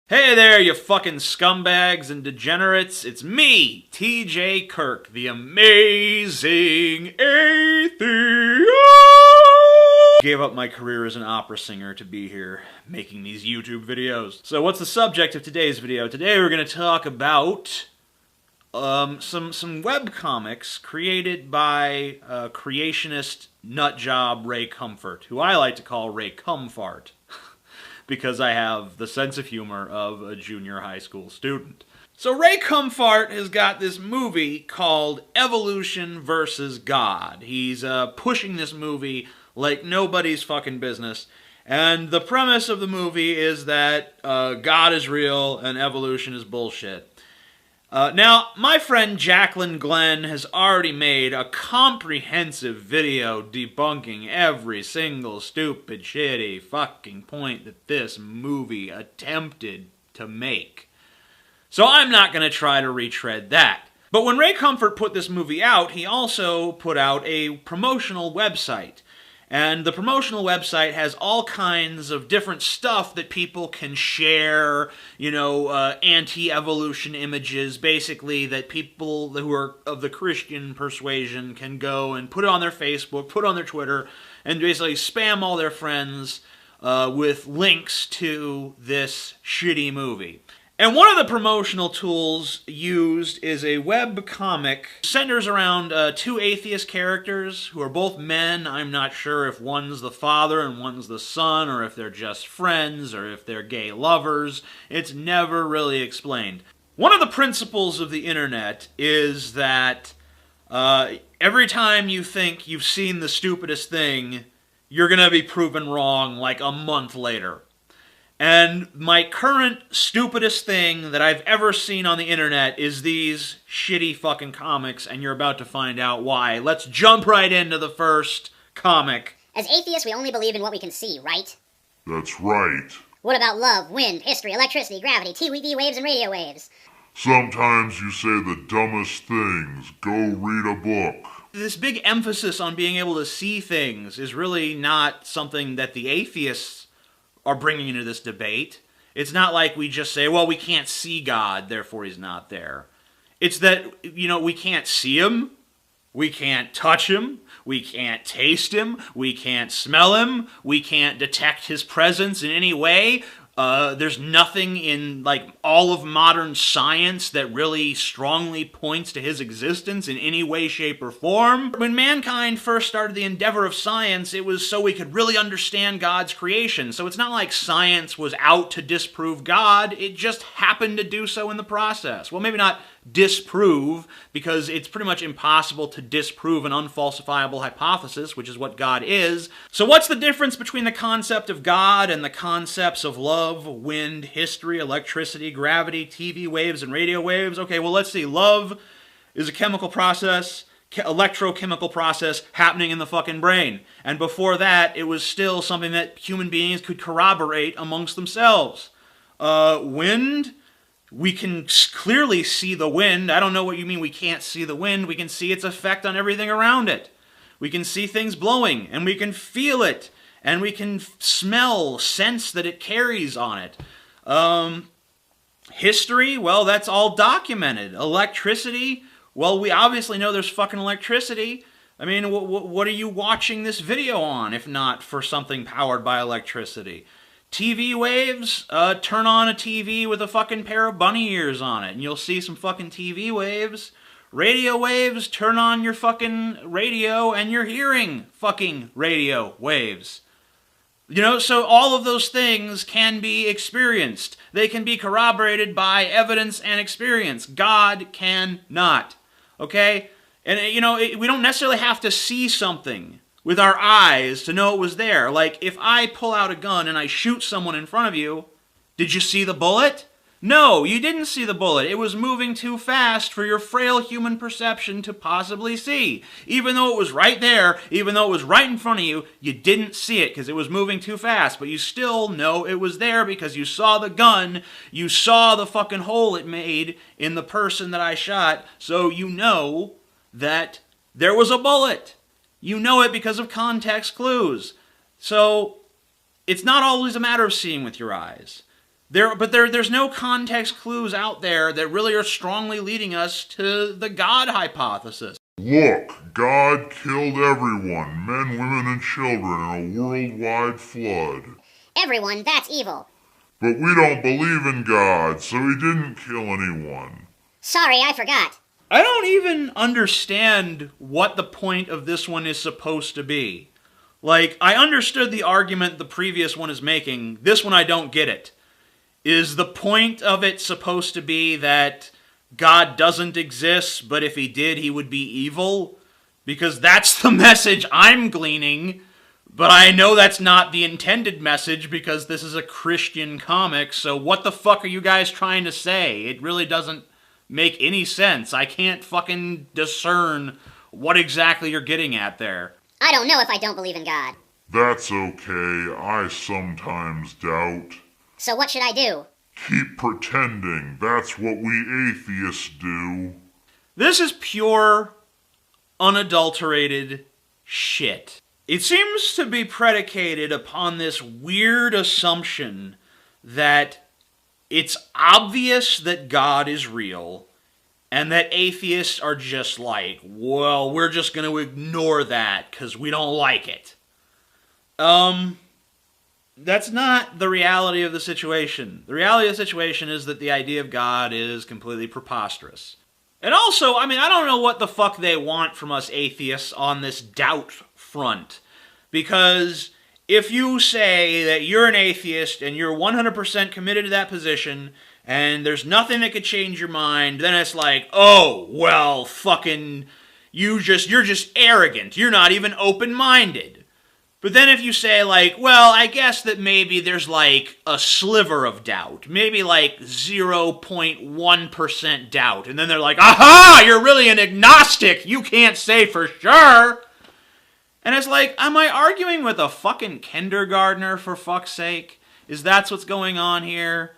Hey there, you fucking scumbags and degenerates. It's me, TJ Kirk, the amazing atheist. Gave up my career as an opera singer to be here making these YouTube videos. So what's the subject of today's video? Today we're going to talk about some web comics created by creationist nutjob Ray Comfort, who I like to call Ray Cumfart, because I have the sense of humor of a junior high school student. So Ray Comfort has got this movie called Evolution vs. God. He's pushing this movie like nobody's fucking business. And the premise of the movie is that God is real and evolution is bullshit. Now, my friend Jacqueline Glenn has already made a comprehensive video debunking every single stupid, shitty fucking point that this movie attempted to make. So I'm not going to try to retread that. But when Ray Comfort put this movie out, he also put out a promotional website. And the promotional website has all kinds of different stuff that people can share, anti-evolution images, basically, that people who are of the Christian persuasion can go and put on their Facebook, put on their Twitter, and basically spam all their friends with links to this shitty movie. And one of the promotional tools used is a web comic. Centers around two atheist characters who are both men. I'm not sure if one's the father and one's the son, or if they're just friends, or if they're gay lovers. It's never really explained. One of the principles of the internet is that every time you think you've seen the stupidest thing, you're going to be proven wrong like a month later. And my current stupidest thing that I've ever seen on the internet is these shitty fucking comics, and you're about to find out why. Let's jump right into the first comic. As atheists, we only believe in what we can see, right? That's right. What about love, wind, history, electricity, gravity, TV waves, and radio waves? Sometimes you say the dumbest things. Go read a book. This big emphasis on being able to see things is really not something that the atheists are bringing into this debate. It's not like we just say, well, we can't see God, therefore he's not there. It's that, we can't see him, we can't touch him, we can't taste him, we can't smell him, we can't detect his presence in any way. There's nothing in, all of modern science that really strongly points to his existence in any way, shape, or form. When mankind first started the endeavor of science, it was so we could really understand God's creation. So it's not like science was out to disprove God, it just happened to do so in the process. Well, maybe not disprove, because it's pretty much impossible to disprove an unfalsifiable hypothesis, which is what God is. So what's the difference between the concept of God and the concepts of love, wind, history, electricity, gravity, TV waves, and radio waves? Okay, well, let's see. Love is a chemical process, electrochemical process happening in the fucking brain. And before that, it was still something that human beings could corroborate amongst themselves. Wind, we can clearly see the wind. I don't know what you mean we can't see the wind. We can see its effect on everything around it. We can see things blowing, and we can feel it, and we can sense that it carries on it. History, well, that's all documented. Electricity, well, we obviously know there's fucking electricity. I mean, what are you watching this video on, if not for something powered by electricity? TV waves, turn on a TV with a fucking pair of bunny ears on it, and you'll see some fucking TV waves. Radio waves, turn on your fucking radio, and you're hearing fucking radio waves. So all of those things can be experienced. They can be corroborated by evidence and experience. God cannot. Okay? And, we don't necessarily have to see something with our eyes to know it was there. Like, if I pull out a gun and I shoot someone in front of you, did you see the bullet? No, you didn't see the bullet. It was moving too fast for your frail human perception to possibly see. Even though it was right there, even though it was right in front of you, you didn't see it because it was moving too fast. But you still know it was there because you saw the gun, you saw the fucking hole it made in the person that I shot, so you know that there was a bullet. You know it because of context clues. So, it's not always a matter of seeing with your eyes. There's no context clues out there that really are strongly leading us to the God hypothesis. Look, God killed everyone, men, women, and children in a worldwide flood. Everyone, that's evil. But we don't believe in God, so he didn't kill anyone. Sorry, I forgot. I don't even understand what the point of this one is supposed to be. Like, I understood the argument the previous one is making. This one I don't get it. Is the point of it supposed to be that God doesn't exist, but if he did, he would be evil? Because that's the message I'm gleaning, but I know that's not the intended message because this is a Christian comic, so what the fuck are you guys trying to say? It really doesn't make any sense. I can't fucking discern what exactly you're getting at there. I don't know if I don't believe in God. That's okay, I sometimes doubt. So what should I do? Keep pretending, that's what we atheists do. This is pure, unadulterated shit. It seems to be predicated upon this weird assumption that it's obvious that God is real, and that atheists are just like, well, we're just going to ignore that because we don't like it. That's not the reality of the situation. The reality of the situation is that the idea of God is completely preposterous. And also, I don't know what the fuck they want from us atheists on this doubt front. Because if you say that you're an atheist and you're 100% committed to that position, and there's nothing that could change your mind, then it's like, oh, well, fucking, you're just arrogant. You're not even open-minded. But then if you say, like, well, I guess that maybe there's, like, a sliver of doubt. Maybe, like, 0.1% doubt. And then they're like, aha, you're really an agnostic. You can't say for sure. And it's like, am I arguing with a fucking kindergartner, for fuck's sake? Is that what's going on here?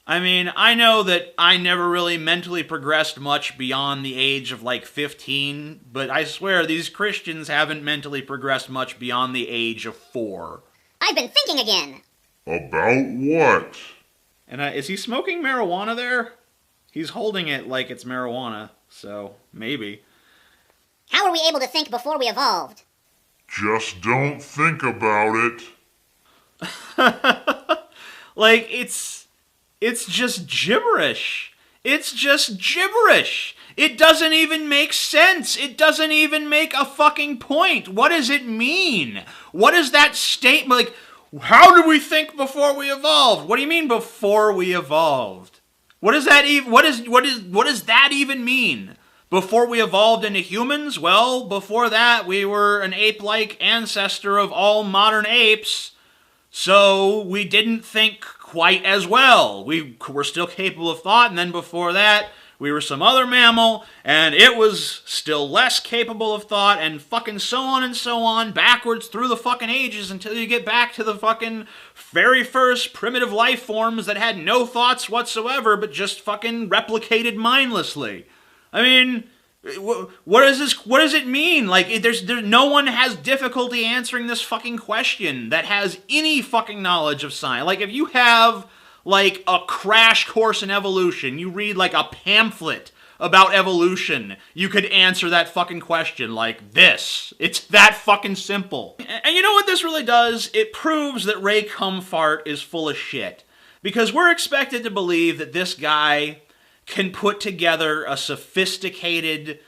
I know that I never really mentally progressed much beyond the age of like 15, but I swear these Christians haven't mentally progressed much beyond the age of 4. I've been thinking again. About what? And is he smoking marijuana there? He's holding it like it's marijuana, so maybe. How were we able to think before we evolved? Just don't think about it. Like, it's just gibberish. It's just gibberish. It doesn't even make sense. It doesn't even make a fucking point. What does it mean? What is that statement? Like, how did we think before we evolved? What do you mean before we evolved? What does that even what does that even mean? Before we evolved into humans? Well, before that, we were an ape-like ancestor of all modern apes. So we didn't think quite as well. We were still capable of thought, and then before that, we were some other mammal, and it was still less capable of thought, and fucking so on, backwards through the fucking ages until you get back to the fucking very first primitive life forms that had no thoughts whatsoever, but just fucking replicated mindlessly. What does it mean? Like, there's no one has difficulty answering this fucking question that has any fucking knowledge of science. Like, if you have, like, a crash course in evolution, you read, like, a pamphlet about evolution, you could answer that fucking question like this. It's that fucking simple. And you know what this really does? It proves that Ray Comfort is full of shit. Because we're expected to believe that this guy can put together a sophisticated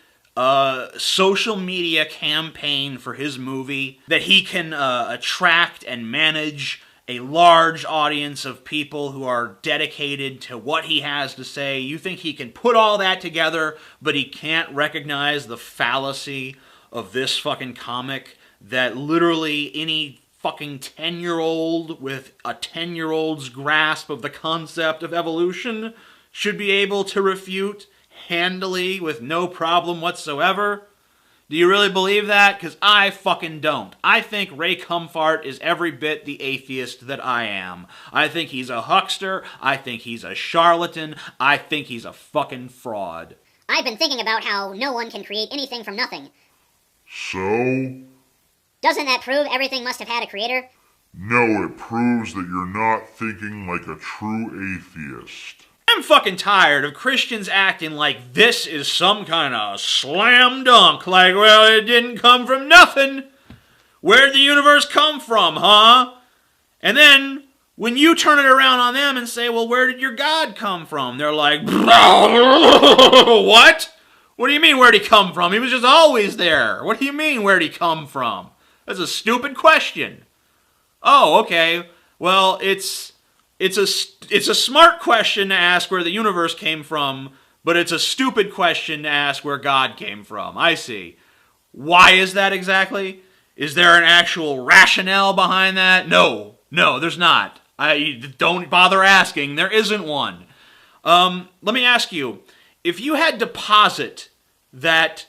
social media campaign for his movie, that he can attract and manage a large audience of people who are dedicated to what he has to say. You think he can put all that together, but he can't recognize the fallacy of this fucking comic that literally any fucking 10-year-old with a 10-year-old's grasp of the concept of evolution should be able to refute handily with no problem whatsoever? Do you really believe that? Because I fucking don't. I think Ray Comfort is every bit the atheist that I am. I think he's a huckster. I think he's a charlatan. I think he's a fucking fraud. I've been thinking about how no one can create anything from nothing. So? Doesn't that prove everything must have had a creator? No, it proves that you're not thinking like a true atheist. I'm fucking tired of Christians acting like this is some kind of slam dunk. Like, well, it didn't come from nothing. Where'd the universe come from, huh? And then, when you turn it around on them and say, well, where did your God come from? They're like, what? What do you mean, where'd he come from? He was just always there. What do you mean, where'd he come from? That's a stupid question. Oh, okay. Well, it's a smart question to ask where the universe came from, but it's a stupid question to ask where God came from. I see. Why is that exactly? Is there an actual rationale behind that? No, there's not. Don't bother asking. There isn't one. Let me ask you, if you had to posit that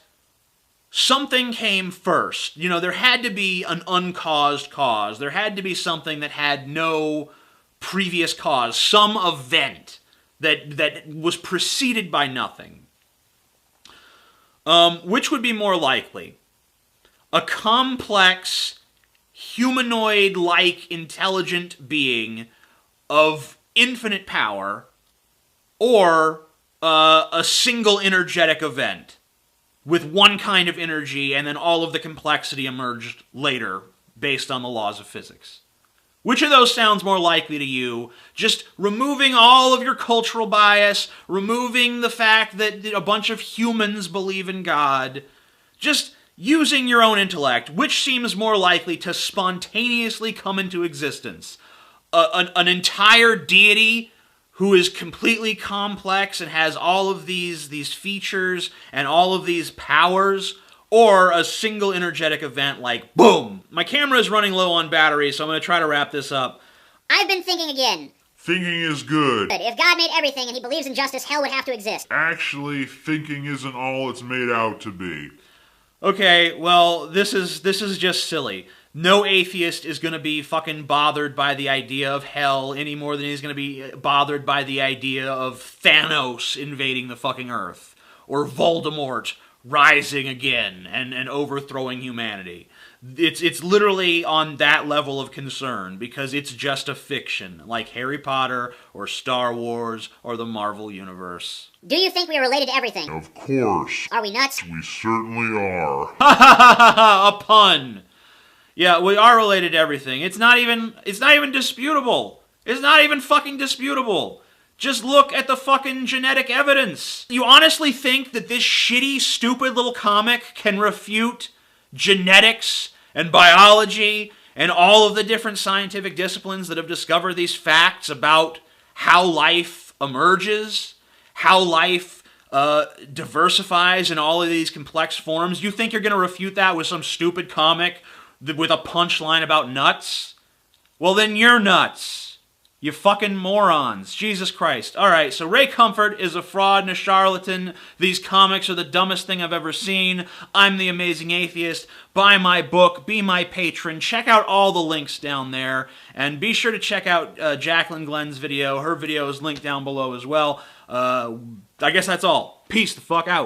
something came first, there had to be an uncaused cause. There had to be something that had no previous cause, some event that was preceded by nothing. Which would be more likely? A complex, humanoid-like, intelligent being of infinite power, or a single energetic event with one kind of energy and then all of the complexity emerged later based on the laws of physics? Which of those sounds more likely to you? Just removing all of your cultural bias, removing the fact that a bunch of humans believe in God, just using your own intellect, which seems more likely to spontaneously come into existence? An entire deity who is completely complex and has all of these features and all of these powers, or a single energetic event like, boom! My camera is running low on battery, so I'm going to try to wrap this up. I've been thinking again. Thinking is good. If God made everything and he believes in justice, hell would have to exist. Actually, thinking isn't all it's made out to be. Okay, well, this is just silly. No atheist is going to be fucking bothered by the idea of hell any more than he's going to be bothered by the idea of Thanos invading the fucking Earth, or Voldemort rising again and overthrowing humanity. It's literally on that level of concern, because it's just a fiction, like Harry Potter or Star Wars or the Marvel Universe. Do you think we are related to everything? Of course. Are we nuts? We certainly are. A pun. Yeah, we are related to everything. It's not even disputable. It's not even fucking disputable. Just look at the fucking genetic evidence. You honestly think that this shitty, stupid little comic can refute genetics and biology and all of the different scientific disciplines that have discovered these facts about how life emerges, how life diversifies in all of these complex forms? You think you're going to refute that with some stupid comic with a punchline about nuts? Well, then you're nuts. You fucking morons. Jesus Christ. Alright, so Ray Comfort is a fraud and a charlatan. These comics are the dumbest thing I've ever seen. I'm the Amazing Atheist. Buy my book. Be my patron. Check out all the links down there. And be sure to check out Jacqueline Glenn's video. Her video is linked down below as well. I guess that's all. Peace the fuck out.